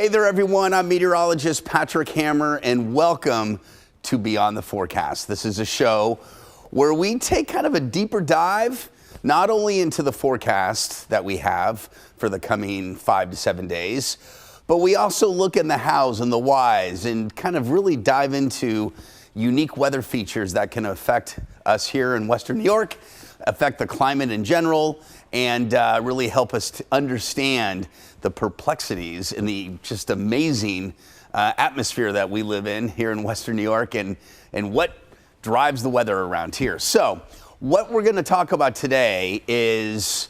Hey there, everyone. I'm meteorologist Patrick Hammer, and welcome to Beyond the Forecast. This is a show where we take kind of a deeper dive, not only into the forecast that we have for the coming 5 to 7 days, but we also look in the hows and the whys and kind of really dive into unique weather features that can affect us here in Western New York, affect the climate in general, and really help us to understand the perplexities in the just amazing atmosphere that we live in here in Western New York and what drives the weather around here. So what we're going to talk about today is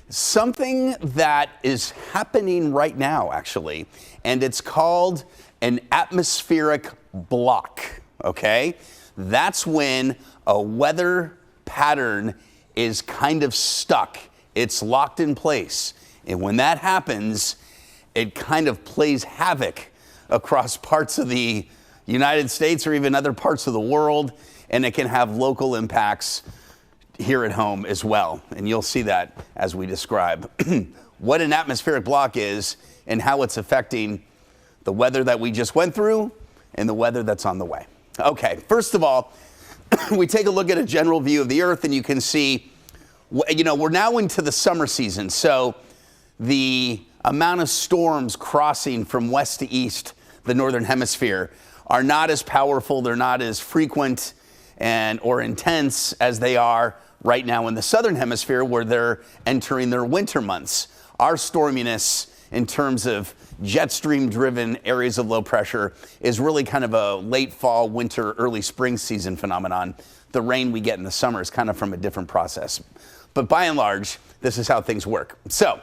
something that is happening right now, actually, and it's called an atmospheric block, okay? That's when a weather pattern is kind of stuck. It's locked in place. And when that happens, it kind of plays havoc across parts of the United States or even other parts of the world, and it can have local impacts here at home as well. And you'll see that as we describe what an atmospheric block is and how it's affecting the weather that we just went through and the weather that's on the way. Okay, first of all, we take a look at a general view of the Earth, and you can see, you know, we're now into the summer season, so the amount of storms crossing from west to east, the northern hemisphere, are not as powerful, they're not as frequent or intense as they are right now in the southern hemisphere, where they're entering their winter months. Our storminess in terms of jet stream driven areas of low pressure is really kind of a late fall, winter, early spring season phenomenon. The rain we get in the summer is kind of from a different process. But by and large, this is how things work. So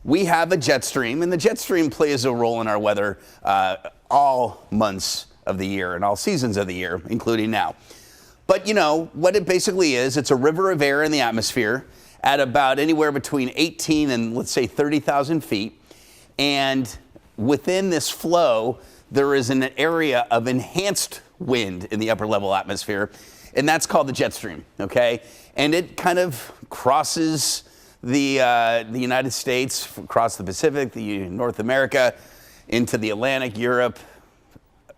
we have a jet stream, and the jet stream plays a role in our weather all months of the year and all seasons of the year, including now. But you know, what it basically is, it's a river of air in the atmosphere at about anywhere between 18 and let's say 30,000 feet. And within this flow, there is an area of enhanced wind in the upper level atmosphere, and that's called the jet stream, okay? And it kind of crosses the United States, across the Pacific, North America, into the Atlantic, Europe,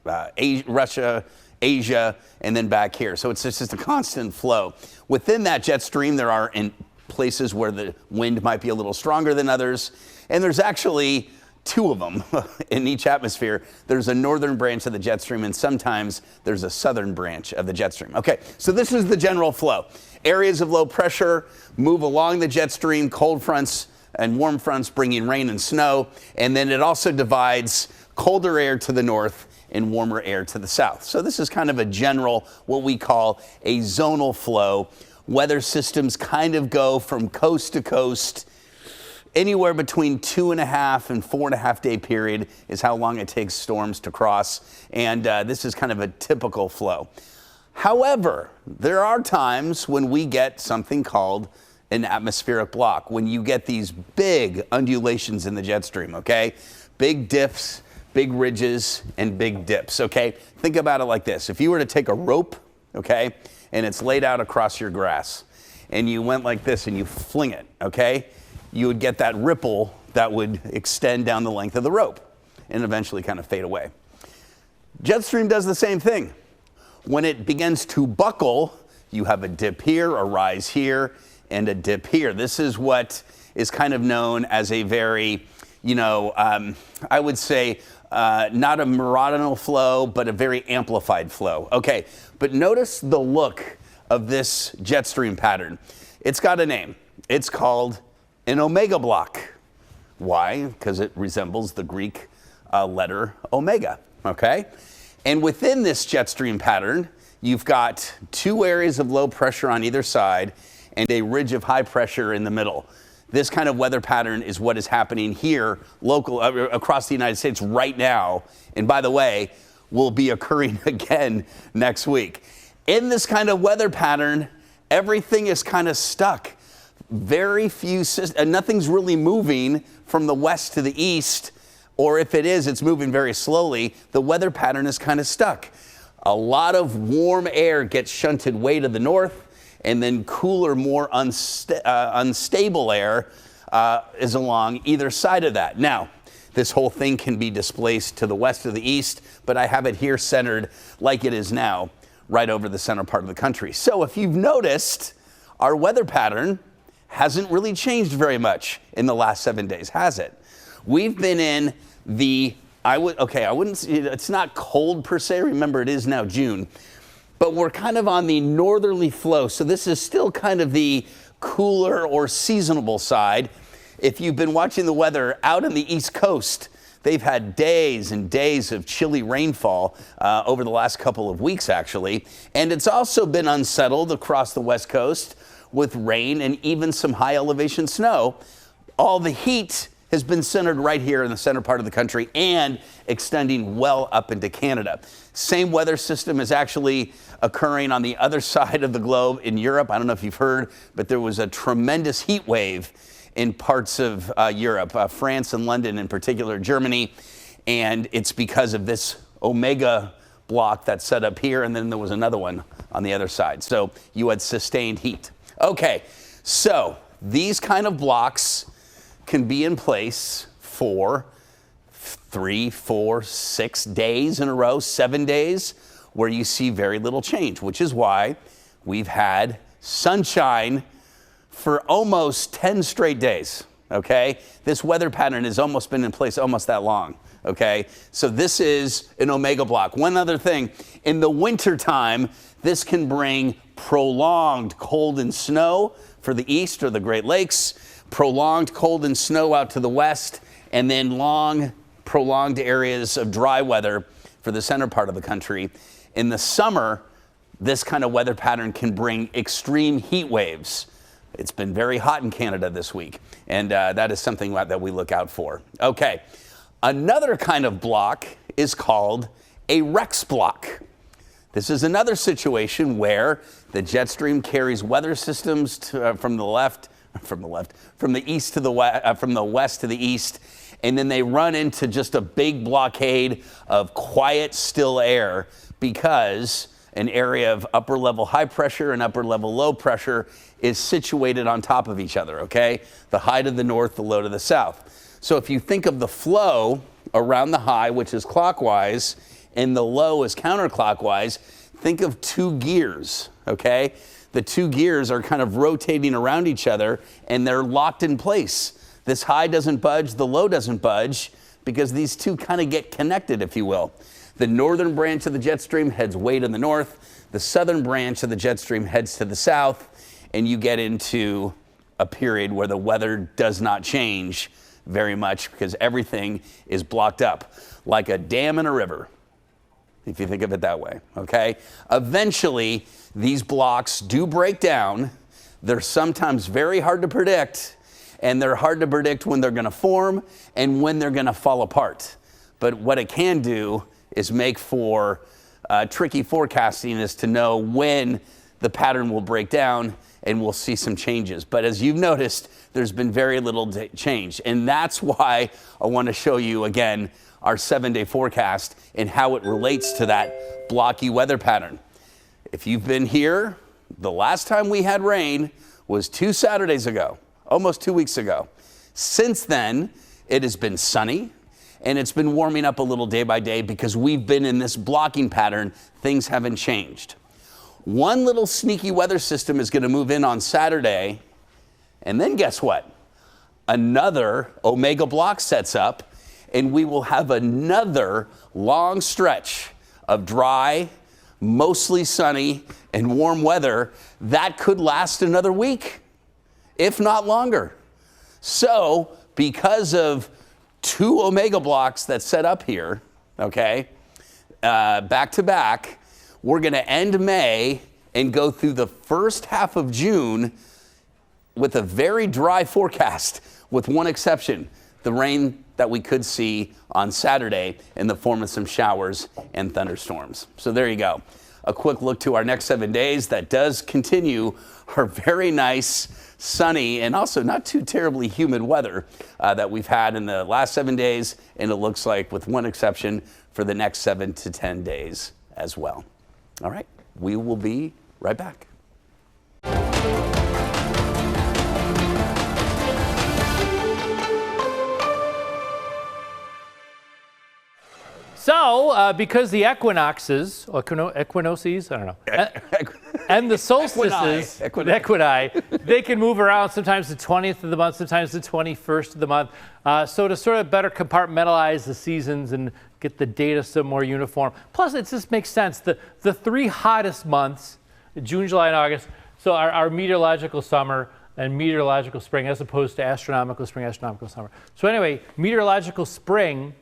Russia, Asia, and then back here. So it's just a constant flow. Within that jet stream, there are places where the wind might be a little stronger than others, and there's actually two of them in each atmosphere. There's a northern branch of the jet stream, and sometimes there's a southern branch of the jet stream. Okay, so this is the general flow. Areas of low pressure move along the jet stream, cold fronts and warm fronts bringing rain and snow, and then it also divides colder air to the north and warmer air to the south. So this is kind of a general, what we call a zonal flow. Weather systems kind of go from coast to coast. Anywhere between 2.5 and 4.5 day period is how long it takes storms to cross. And this is kind of a typical flow. However, there are times when we get something called an atmospheric block, when you get these big undulations in the jet stream, okay? Big dips, big ridges, and big dips, okay? Think about it like this. If you were to take a rope, okay, and it's laid out across your grass, and you went like this and you fling it, okay, you would get that ripple that would extend down the length of the rope and eventually kind of fade away. Jet stream does the same thing. When it begins to buckle, you have a dip here, a rise here, and a dip here. This is what is kind of known as a very, you know, I would say not a meridional flow, but a very amplified flow. Okay, but notice the look of this jet stream pattern. It's got a name. It's called an omega block. Why? Because it resembles the Greek letter omega, okay? And within this jet stream pattern, you've got two areas of low pressure on either side and a ridge of high pressure in the middle. This kind of weather pattern is what is happening here across the United States right now. And by the way, will be occurring again next week. In this kind of weather pattern, everything is kind of stuck. Very few, nothing's really moving from the west to the east, or if it is, it's moving very slowly. The weather pattern is kind of stuck. A lot of warm air gets shunted way to the north, and then cooler, more unstable air is along either side of that. Now, this whole thing can be displaced to the west or the east, but I have it here centered like it is now, right over the center part of the country. So if you've noticed, our weather pattern hasn't really changed very much in the last 7 days, has it? We've been in the, it's not cold per se. Remember, it is now June, but we're kind of on the northerly flow. So this is still kind of the cooler or seasonable side. If you've been watching the weather out on the East Coast, they've had days and days of chilly rainfall over the last couple of weeks, actually. And it's also been unsettled across the West Coast with rain and even some high elevation snow. All the heat has been centered right here in the center part of the country and extending well up into Canada. Same weather system is actually occurring on the other side of the globe in Europe. I don't know if you've heard, but there was a tremendous heat wave in parts of Europe, France and London in particular, Germany, and it's because of this omega block that's set up here, and then there was another one on the other side. So you had sustained heat. Okay, so these kind of blocks can be in place for 3, 4, 6 days in a row, 7 days, where you see very little change, which is why we've had sunshine for almost 10 straight days, okay? This weather pattern has almost been in place almost that long, okay? So this is an omega block. One other thing, in the winter time, this can bring prolonged cold and snow for the east or the Great Lakes, prolonged cold and snow out to the west, and then long, prolonged areas of dry weather for the center part of the country. In the summer, this kind of weather pattern can bring extreme heat waves. It's been very hot in Canada this week, and that is something that we look out for. Okay, another kind of block is called a Rex block. This is another situation where the jet stream carries weather systems from the east to the west, from the west to the east, and then they run into just a big blockade of quiet, still air because an area of upper level high pressure and upper level low pressure is situated on top of each other, okay? The high to the north, the low to the south. So if you think of the flow around the high, which is clockwise, and the low is counterclockwise, think of 2 gears, okay? The 2 gears are kind of rotating around each other and they're locked in place. This high doesn't budge, the low doesn't budge, because these two kind of get connected, if you will. The northern branch of the jet stream heads way to the north, the southern branch of the jet stream heads to the south, and you get into a period where the weather does not change very much because everything is blocked up, like a dam in a river, if you think of it that way, okay? Eventually, these blocks do break down. They're sometimes very hard to predict, and they're hard to predict when they're gonna form and when they're gonna fall apart. But what it can do is make for tricky forecasting, is to know when the pattern will break down and we'll see some changes. But as you've noticed, there's been very little change. And that's why I want to show you again our 7-day forecast and how it relates to that blocky weather pattern. If you've been here, the last time we had rain was 2 Saturdays ago, almost 2 weeks ago. Since then, it has been sunny and it's been warming up a little day by day because we've been in this blocking pattern. Things haven't changed. One little sneaky weather system is going to move in on Saturday, and then guess what? Another omega block sets up, and we will have another long stretch of dry, mostly sunny, and warm weather that could last another week, if not longer. So, because of 2 omega blocks that set up here, okay, back to back, we're going to end May and go through the first half of June with a very dry forecast, with one exception, the rain that we could see on Saturday in the form of some showers and thunderstorms. So there you go. A quick look to our next 7 days that does continue our very nice, sunny, and also not too terribly humid weather that we've had in the last 7 days, and it looks like, with one exception, for the next 7 to 10 days as well. All right, we will be right back. No, because the equinoxes, equinoxes, I don't know, and the solstices, equini, they can move around sometimes the 20th of the month, sometimes the 21st of the month. So to sort of better compartmentalize the seasons and get the data some more uniform. Plus, it just makes sense. The three hottest months, June, July, and August, so our meteorological summer and meteorological spring, as opposed to astronomical spring, astronomical summer. So anyway, meteorological spring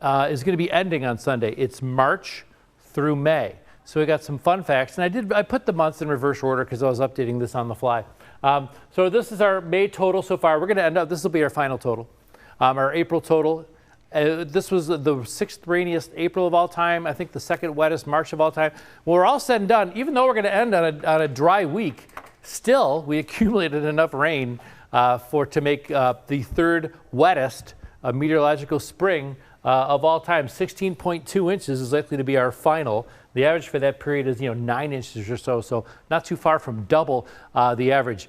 is going to be ending on Sunday. It's March through May. So we got some fun facts, and I put the months in reverse order because I was updating this on the fly. So this is our May total so far. We're going to end up, this will be our final total, our April total. This was the sixth rainiest April of all time. I think the second wettest March of all time. When we're all said and done, even though we're going to end on a dry week, still we accumulated enough rain to make the third wettest meteorological spring of all time. 16.2 inches is likely to be our final. The average for that period is 9 inches or so, so not too far from double the average.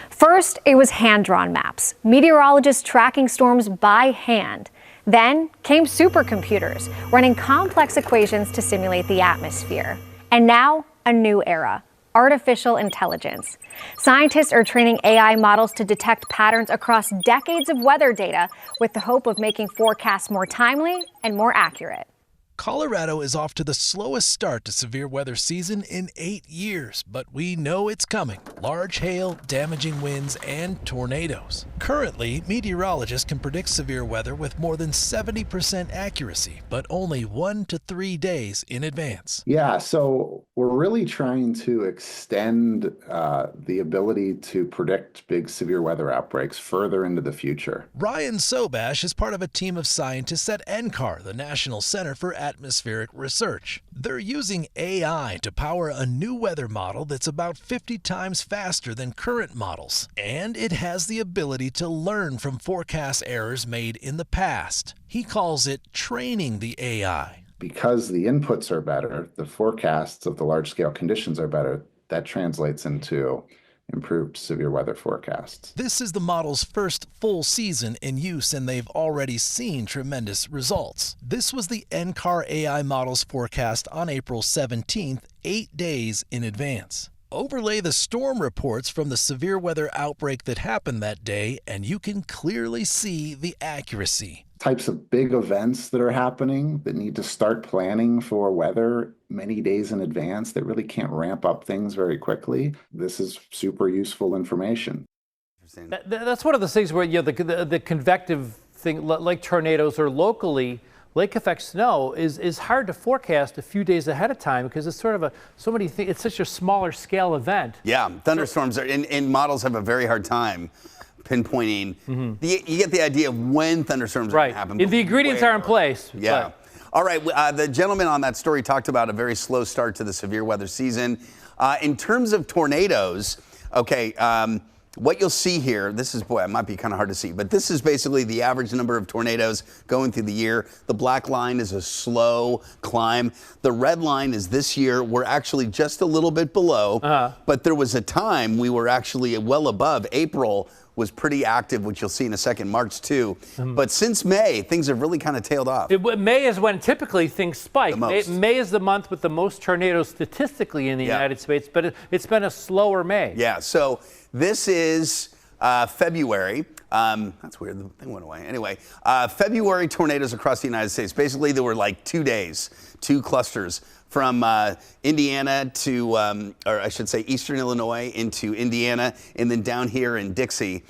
First, it was hand-drawn maps. Meteorologists tracking storms by hand. Then came supercomputers, running complex equations to simulate the atmosphere. And now, a new era. Artificial intelligence. Scientists are training AI models to detect patterns across decades of weather data with the hope of making forecasts more timely and more accurate. Colorado is off to the slowest start to severe weather season in 8 years, but we know it's coming. Large hail, damaging winds, and tornadoes. Currently, meteorologists can predict severe weather with more than 70% accuracy, but only 1 to 3 days in advance. Yeah, so we're really trying to extend the ability to predict big severe weather outbreaks further into the future. Ryan Sobash is part of a team of scientists at NCAR, the National Center for Atmospheric Research. They're using AI to power a new weather model that's about 50 times faster than current models, and it has the ability to learn from forecast errors made in the past. He calls it training the AI. Because the inputs are better, the forecasts of the large-scale conditions are better, that translates into improved severe weather forecasts. This is the model's first full season in use, and they've already seen tremendous results. This was the NCAR AI model's forecast on April 17th, 8 days in advance. Overlay the storm reports from the severe weather outbreak that happened that day, and you can clearly see the accuracy. Types of big events that are happening that need to start planning for weather many days in advance that really can't ramp up things very quickly. This is super useful information. That's one of the things where the convective thing, like tornadoes or locally lake effect snow, is hard to forecast a few days ahead of time because it's sort of it's such a smaller scale event. Yeah, thunderstorms and models have a very hard time pinpointing. You get the idea of when thunderstorms are going to happen. The ingredients are in place. Yeah. All right. The gentleman on that story talked about a very slow start to the severe weather season. In terms of tornadoes, okay, what you'll see here, this is, boy, it might be kind of hard to see, but this is basically the average number of tornadoes going through the year. The black line is a slow climb. The red line is this year. We're actually just a little bit below, but there was a time we were actually well above. April was pretty active, which you'll see in a second, March too. But since May, things have really kind of tailed off. May is when typically things spike. May is the month with the most tornadoes statistically in the United States, but it's been a slower May. Yeah, so this is February. That's weird, the thing went away. Anyway, February tornadoes across the United States. Basically, there were like 2 days, 2 clusters from Indiana to, or I should say eastern Illinois into Indiana, and then down here in Dixie,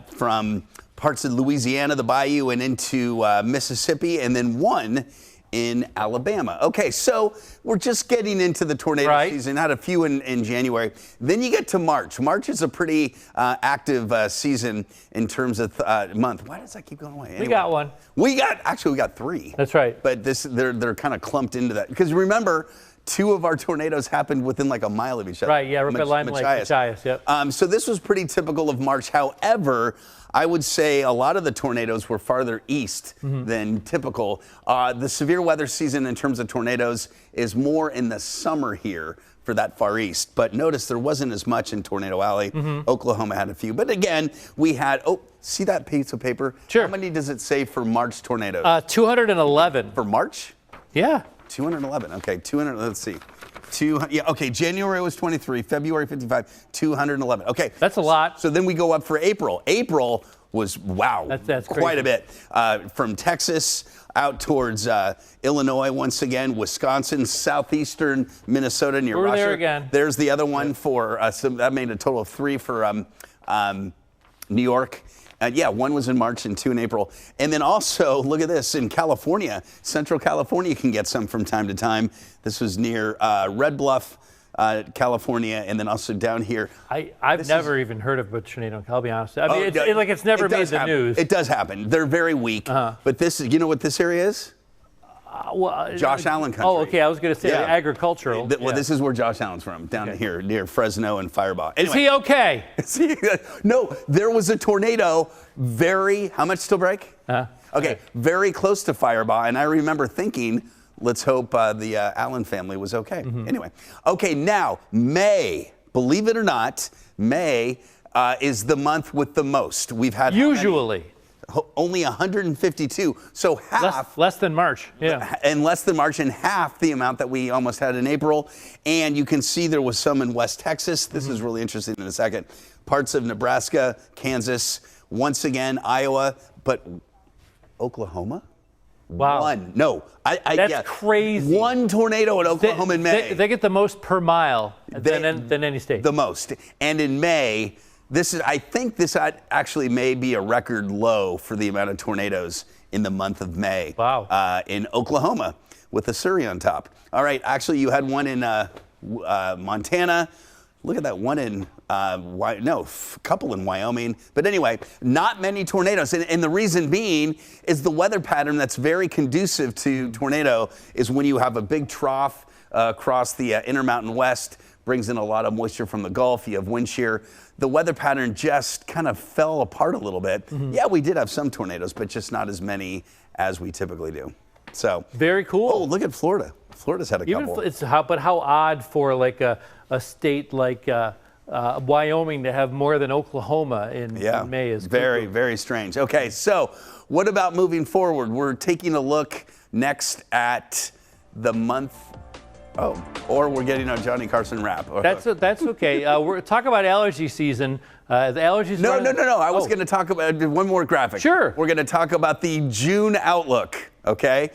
from parts of Louisiana, the bayou, and into Mississippi, and then one in Alabama. Okay, so we're just getting into the tornado season. Had a few in January. Then you get to March. March is a pretty active season in terms of month. Why does that keep going away? Anyway, we got one. We got 3. That's right. But they're kind of clumped into that because remember, 2 of our tornadoes happened within like a mile of each other. Right. Yeah. Right by Lime Lake, Machias. Yep. So this was pretty typical of March. However, I would say a lot of the tornadoes were farther east than typical. The severe weather season in terms of tornadoes is more in the summer here for that far east. But notice there wasn't as much in Tornado Alley. Oklahoma had a few. But again, we had, see that piece of paper? Sure. How many does it say for March tornadoes? 211. For March? Yeah. 211. Okay, 200. Let's see. Yeah, okay, January was 23, February 55, 211. Okay. That's a lot. So then we go up for April. April was, wow, that's quite crazy. a bit. From Texas out towards Illinois once again, Wisconsin, southeastern Minnesota near We're Russia. there again. There's the other one for, so that made a total of 3 for New York. Yeah, 1 was in March and 2 in April. And then also, look at this, in California, Central California can get some from time to time. This was near Red Bluff, California, and then also down here. I've never even heard of a tornado, I'll be honest. I mean, it's never made the news. It does happen. They're very weak. But this is, you know what this area is? Josh Allen country. Oh, okay. I was going to say agricultural. Well, this is where Josh Allen's from, down here near Fresno and Firebaugh. Anyway, is he okay? No, there was a tornado how much still break? Okay, very close to Firebaugh, and I remember thinking, let's hope the Allen family was okay. Anyway, okay, now May, believe it or not, May is the month with the most. We've had usually. Only 152, so half. Less than March, yeah. And less than March, and half the amount that we almost had in April. And you can see there was some in West Texas. This is really interesting in a second. Parts of Nebraska, Kansas, once again, Iowa, but Oklahoma? Wow. 1. No. That's crazy. 1 tornado in Oklahoma in May. They get the most per mile than any state. The most. And in May, I think this actually may be a record low for the amount of tornadoes in the month of May. Wow. In Oklahoma with a Surrey on top. All right, actually you had one in Montana. Look at that one in, a couple in Wyoming. But anyway, not many tornadoes. And the reason being is the weather pattern that's very conducive to tornado is when you have a big trough across the Intermountain West, brings in a lot of moisture from the Gulf, you have wind shear. The weather pattern just kind of fell apart a little bit. Yeah, we did have some tornadoes, but just not as many as we typically do. So very cool. Oh, look at Florida. Florida's had a couple. But how odd for like a state like Wyoming to have more than Oklahoma in May is very, very strange. Okay, so what about moving forward? We're taking a look next at the month. Oh, or we're getting a Johnny Carson rap. That's okay. We're talking about allergy season. The allergies. No. I was going to talk about one more graphic. Sure. We're going to talk about the June outlook. Okay.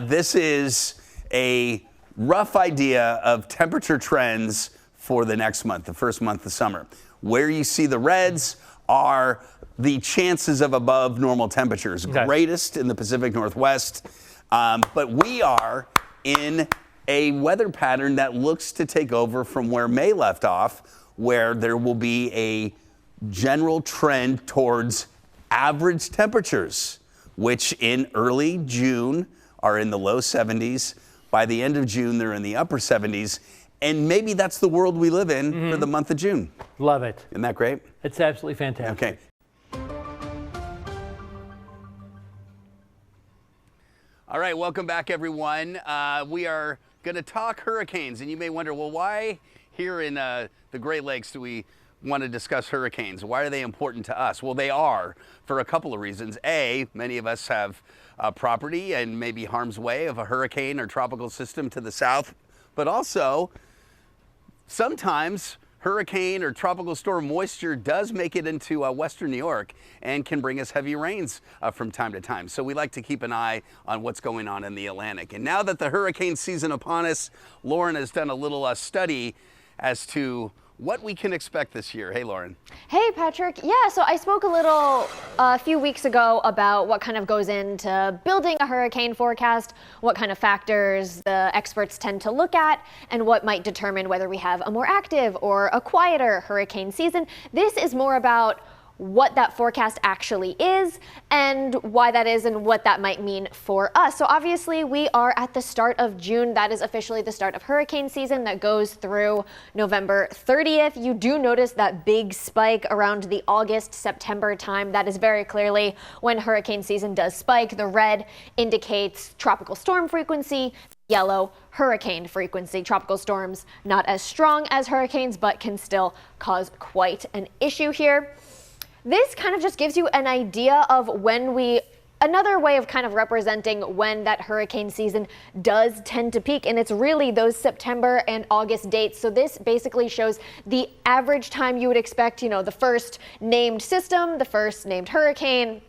This is a rough idea of temperature trends for the next month, the first month of summer. Where you see the reds are the chances of above normal temperatures, greatest in the Pacific Northwest. But we are in a weather pattern that looks to take over from where May left off, where there will be a general trend towards average temperatures, which in early June are in the low 70s. By the end of June, they're in the upper 70s. And maybe that's the world we live in for the month of June. Love it. Isn't that great? It's absolutely fantastic. Okay. All right, welcome back, everyone. We are going to talk hurricanes, and you may wonder, well, why here in the Great Lakes do we want to discuss hurricanes? Why are they important to us? Well, they are for a couple of reasons. A, many of us have property and maybe harm's way of a hurricane or tropical system to the south, but also sometimes hurricane or tropical storm moisture does make it into western New York and can bring us heavy rains from time to time. So we like to keep an eye on what's going on in the Atlantic. And now that the hurricane season upon us, Lauren has done a little study as to what we can expect this year. Hey, Lauren. Hey, Patrick. Yeah, so I spoke a few weeks ago about what kind of goes into building a hurricane forecast, what kind of factors the experts tend to look at, and what might determine whether we have a more active or a quieter hurricane season. This is more about what that forecast actually is and why that is and what that might mean for us. So obviously we are at the start of June. That is officially the start of hurricane season that goes through November 30th. You do notice that big spike around the August-September time. That is very clearly when hurricane season does spike. The red indicates tropical storm frequency, yellow hurricane frequency. Tropical storms not as strong as hurricanes, but can still cause quite an issue here. This kind of just gives you an idea of when we another way of kind of representing when that hurricane season does tend to peak, and it's really those September and August dates. So this basically shows the average time you would expect, you know, the first named system, the first named hurricane,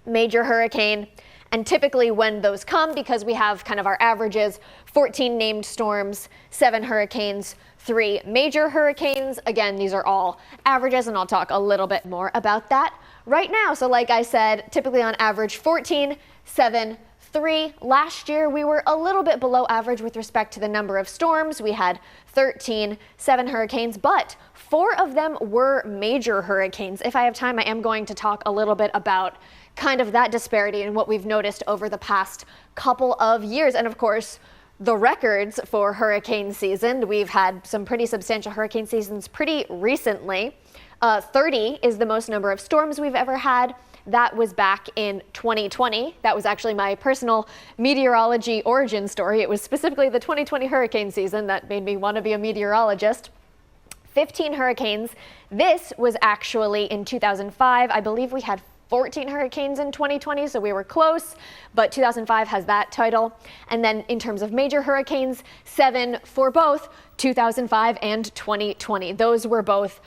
major hurricane, and typically when those come, because we have kind of our averages, 14 named storms, 7 hurricanes, 3 major hurricanes. Again, these are all averages, and I'll talk a little bit more about that right now. So like I said, typically on average 14, 7, 3. Last year we were a little bit below average with respect to the number of storms. We had 13, 7 hurricanes, but 4 of them were major hurricanes. If I have time, I am going to talk a little bit about kind of that disparity and what we've noticed over the past couple of years. And of course, the records for hurricane season, we've had some pretty substantial hurricane seasons pretty recently. 30 is the most number of storms we've ever had. That was back in 2020. That was actually my personal meteorology origin story. It was specifically the 2020 hurricane season that made me want to be a meteorologist. 15 hurricanes. This was actually in 2005. I believe we had 14 hurricanes in 2020, so we were close, but 2005 has that title. And then in terms of major hurricanes, 7 for both 2005 and 2020. Those were both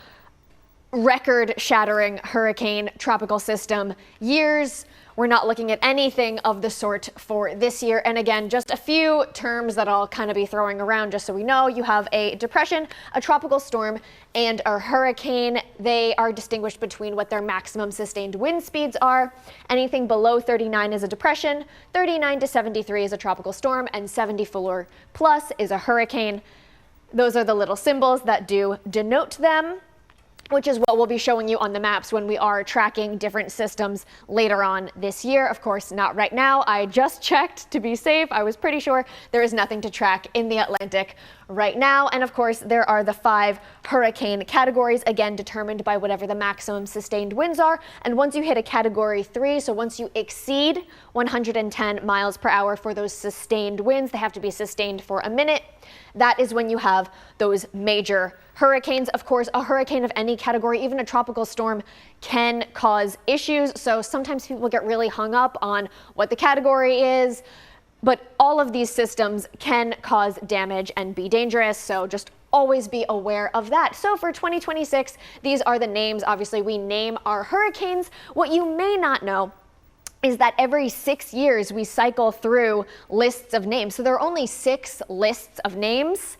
record-shattering hurricane tropical system years. We're not looking at anything of the sort for this year. And again, just a few terms that I'll kind of be throwing around just so we know. You have a depression, a tropical storm, and a hurricane. They are distinguished between what their maximum sustained wind speeds are. Anything below 39 is a depression, 39 to 73 is a tropical storm, and 74 plus is a hurricane. Those are the little symbols that do denote them, which is what we'll be showing you on the maps when we are tracking different systems later on this year. Of course, not right now. I just checked to be safe. I was pretty sure there is nothing to track in the Atlantic right now. And of course, there are the 5 hurricane categories, again, determined by whatever the maximum sustained winds are. And once you hit a category 3, so once you exceed 110 miles per hour for those sustained winds, they have to be sustained for a minute. That is when you have those major hurricanes. Of course, a hurricane of any category, even a tropical storm, can cause issues. So sometimes people get really hung up on what the category is, but all of these systems can cause damage and be dangerous. So just always be aware of that. So for 2026, these are the names. Obviously, we name our hurricanes. What you may not know is that every 6 years we cycle through lists of names. So there are only 6 lists of names,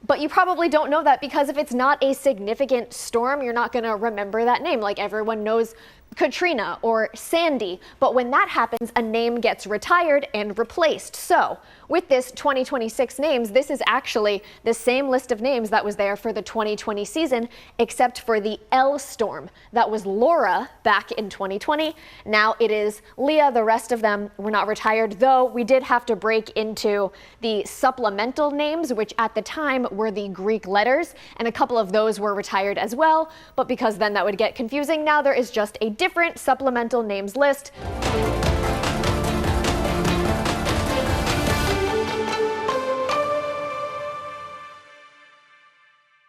but you probably don't know that because if it's not a significant storm, you're not gonna remember that name. Like everyone knows Katrina or Sandy, but when that happens, a name gets retired and replaced. So with this 2026 names, this is actually the same list of names that was there for the 2020 season, except for the L storm. That was Laura back in 2020. Now it is Leah. The rest of them were not retired, though we did have to break into the supplemental names, which at the time were the Greek letters, and a couple of those were retired as well, but because then that would get confusing, now there is just a different supplemental names list.